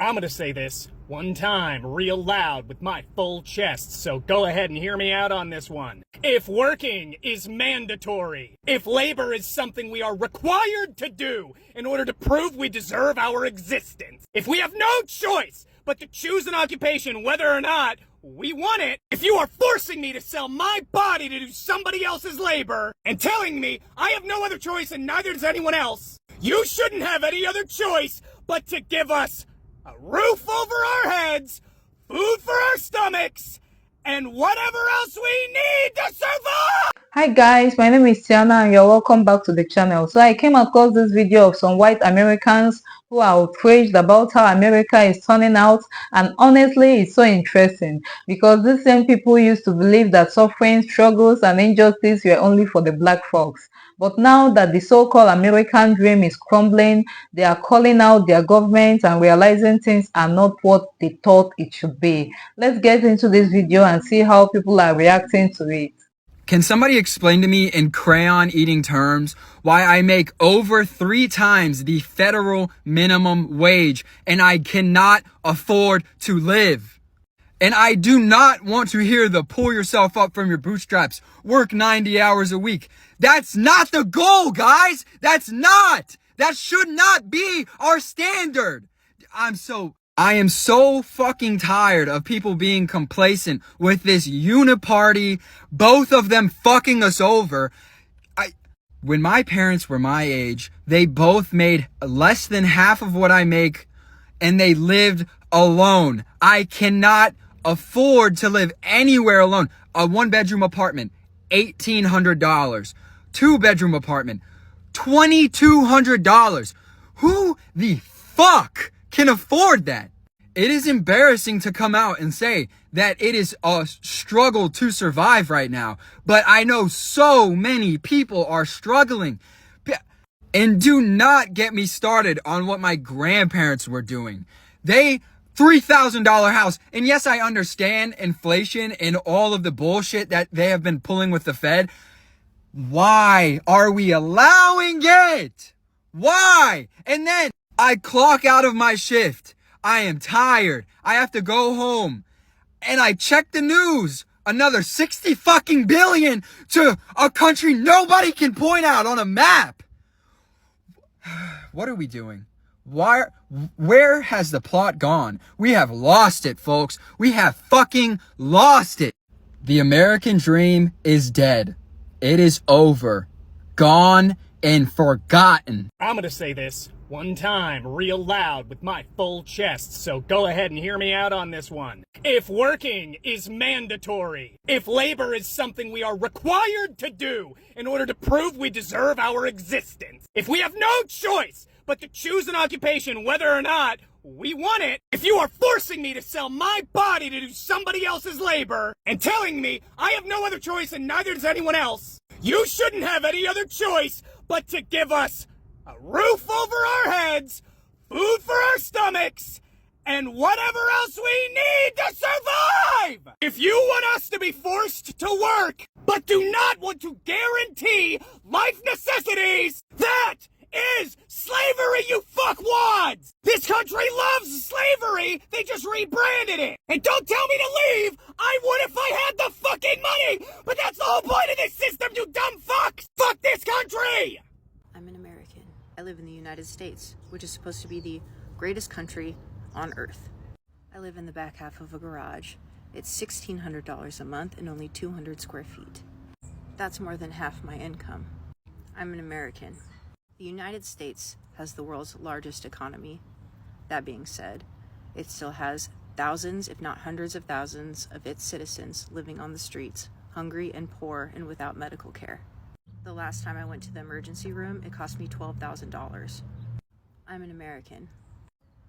I'm gonna say this one time real loud with my full chest, so go ahead and hear me out on this one. If working is mandatory, if labor is something we are required to do in order to prove we deserve our existence, if we have no choice but to choose an occupation whether or not we want it, if you are forcing me to sell my body to do somebody else's labor and telling me I have no other choice and neither does anyone else, you shouldn't have any other choice but to give us a roof over our heads, food for our stomachs, and whatever else we need to survive! Hi guys, my name is Tiana and you're welcome back to the channel. So I came across this video of some white Americans who are outraged about how America is turning out, and honestly it's so interesting because these same people used to believe that suffering, struggles and injustice were only for the black folks. But now that the so-called American dream is crumbling, they are calling out their government and realizing things are not what they thought it should be. Let's get into this video and see how people are reacting to it. Can somebody explain to me in crayon eating terms why I make over 3 times the federal minimum wage and I cannot afford to live? And I do not want to hear the pull yourself up from your bootstraps, work 90 hours a week. That's not the goal, guys. That should not be our standard. I am so fucking tired of people being complacent with this uniparty, both of them fucking us over. When my parents were my age, they both made less than half of what I make and they lived alone. I cannot afford to live anywhere alone. A 1-bedroom apartment, $1,800. 2-bedroom apartment, $2,200. Who the fuck can afford that? It is embarrassing to come out and say that it is a struggle to survive right now, but I know so many people are struggling. And do not get me started on what my grandparents were doing. They $3,000 house. And yes, I understand inflation and all of the bullshit that they have been pulling with the Fed. Why are we allowing it? Why? And then I clock out of my shift. I am tired. I have to go home. And I check the news. Another 60 fucking billion to a country nobody can point out on a map. What are we doing? Where has the plot gone? We have lost it, folks. We have fucking lost it. The American dream is dead. It is over. Gone and forgotten. I'm gonna say this one time real loud with my full chest, so go ahead and hear me out on this one. If working is mandatory, if labor is something we are required to do in order to prove we deserve our existence, if we have no choice but to choose an occupation whether or not we want it, if you are forcing me to sell my body to do somebody else's labor and telling me I have no other choice and neither does anyone else, you shouldn't have any other choice but to give us a roof over our heads, food for our stomachs, and whatever else we need to survive! If you want us to be forced to work, but do not want to guarantee life necessities, that is slavery, you fuckwads! This country loves slavery, they just rebranded it! And don't tell me to leave! I would if I had the fucking money! But that's the whole point of this system, you dumb fucks! Fuck this country! I'm an American. I live in the United States, which is supposed to be the greatest country on earth. I live in the back half of a garage. It's $1,600 a month and only 200 square feet. That's more than half my income. I'm an American. The United States has the world's largest economy. That being said, it still has thousands, if not hundreds of thousands, of its citizens living on the streets, hungry and poor and without medical care. The last time I went to the emergency room, it cost me $12,000. I'm an American.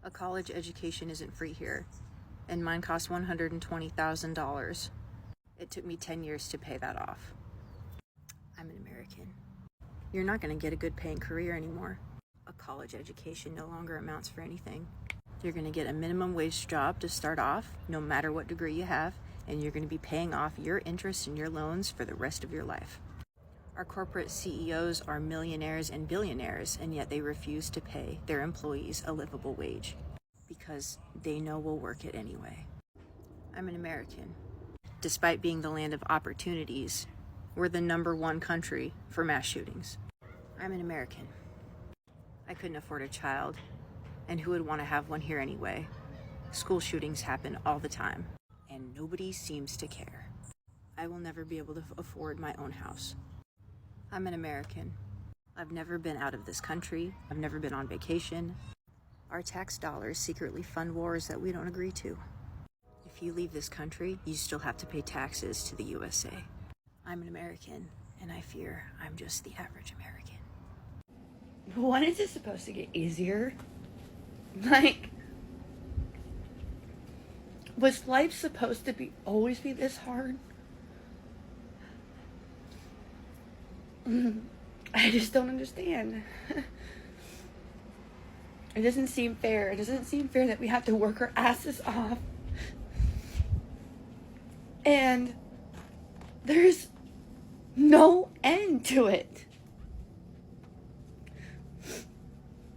A college education isn't free here, and mine cost $120,000. It took me 10 years to pay that off. I'm an American. You're not going to get a good paying career anymore. A college education no longer amounts for anything. You're going to get a minimum wage job to start off, no matter what degree you have, and you're going to be paying off your interest and your loans for the rest of your life. Our corporate CEOs are millionaires and billionaires, and yet they refuse to pay their employees a livable wage because they know we'll work it anyway. I'm an American. Despite being the land of opportunities, we're the #1 country for mass shootings. I'm an American. I couldn't afford a child, and who would want to have one here anyway? School shootings happen all the time, and nobody seems to care. I will never be able to afford my own house. I'm an American. I've never been out of this country. I've never been on vacation. Our tax dollars secretly fund wars that we don't agree to. If you leave this country, you still have to pay taxes to the USA. I'm an American, and I fear I'm just the average American. When is it supposed to get easier? Like, was life supposed to always be this hard? I just don't understand. It doesn't seem fair. It doesn't seem fair that we have to work our asses off. And there's no end to it.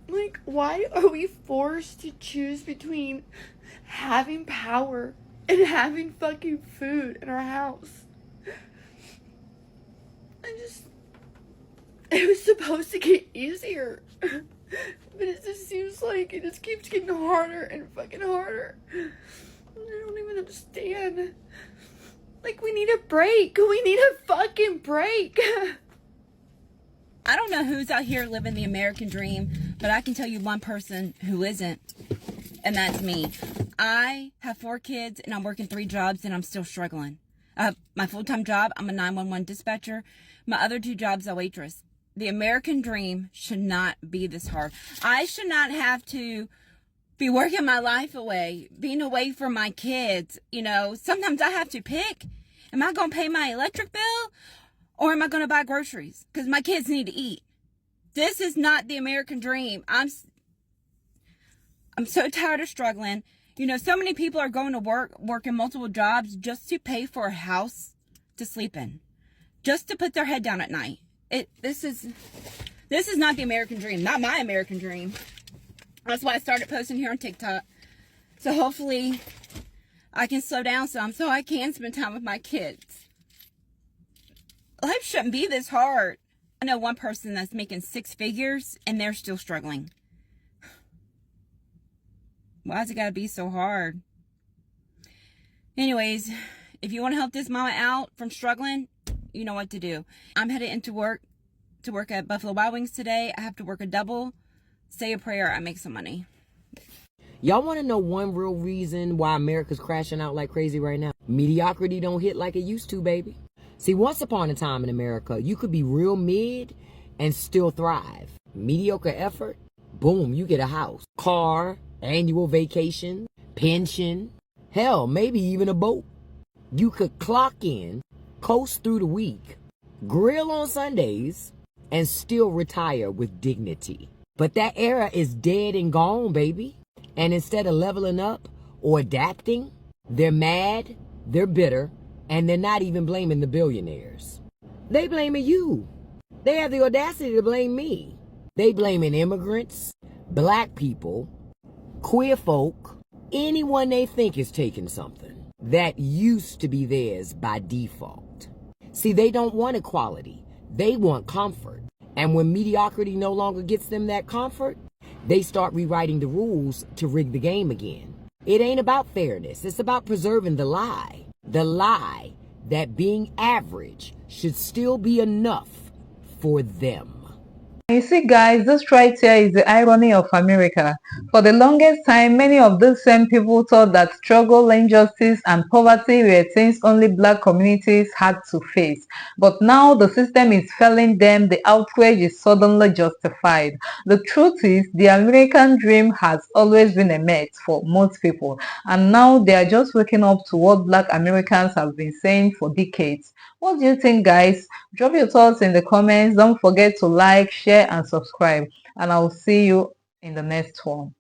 Like, why are we forced to choose between having power and having fucking food in our house? It was supposed to get easier. But it just seems like it just keeps getting harder and fucking harder. I don't even understand. Like, we need a break. We need a fucking break. I don't know who's out here living the American dream, but I can tell you one person who isn't, and that's me. I have 4 kids, and I'm working 3 jobs, and I'm still struggling. I have my full-time job. I'm a 911 dispatcher. My other 2 jobs, a waitress. The American dream should not be this hard. I should not have to be working my life away, being away from my kids. You know, sometimes I have to pick. Am I going to pay my electric bill or am I going to buy groceries? Because my kids need to eat. This is not the American dream. I'm so tired of struggling. You know, so many people are going to working multiple jobs just to pay for a house to sleep in, just to put their head down at night. This is not the American dream, not my American dream. That's why I started posting here on TikTok. So hopefully I can slow down some so I can spend time with my kids. Life shouldn't be this hard. I know one person that's making 6 figures and they're still struggling. Why's it gotta be so hard? Anyways, if you want to help this mama out from struggling, you know what to do. I'm headed into work to work at Buffalo Wild Wings today. I have to work a double, say a prayer, I make some money. Y'all want to know one real reason why America's crashing out like crazy right now? Mediocrity don't hit like it used to, baby. See, once upon a time in America, you could be real mid and still thrive. Mediocre effort, boom, you get a house, car, annual vacation, pension, hell, maybe even a boat. You could clock in, coast through the week, grill on Sundays, and still retire with dignity. But that era is dead and gone, baby. And instead of leveling up or adapting, they're mad, they're bitter, and they're not even blaming the billionaires. They blaming you. They have the audacity to blame me. They blaming immigrants, black people, queer folk, anyone they think is taking something that used to be theirs by default. See, they don't want equality. They want comfort. And when mediocrity no longer gets them that comfort, they start rewriting the rules to rig the game again. It ain't about fairness. It's about preserving the lie. The lie that being average should still be enough for them. You see, guys, this right here is the irony of America. For the longest time, many of these same people thought that struggle, injustice, and poverty were things only black communities had to face. But now the system is failing them. The outrage is suddenly justified. The truth is, the American dream has always been a myth for most people. And now they are just waking up to what black Americans have been saying for decades. What do you think, guys? Drop your thoughts in the comments. Don't forget to like, share, and subscribe. And I'll see you in the next one.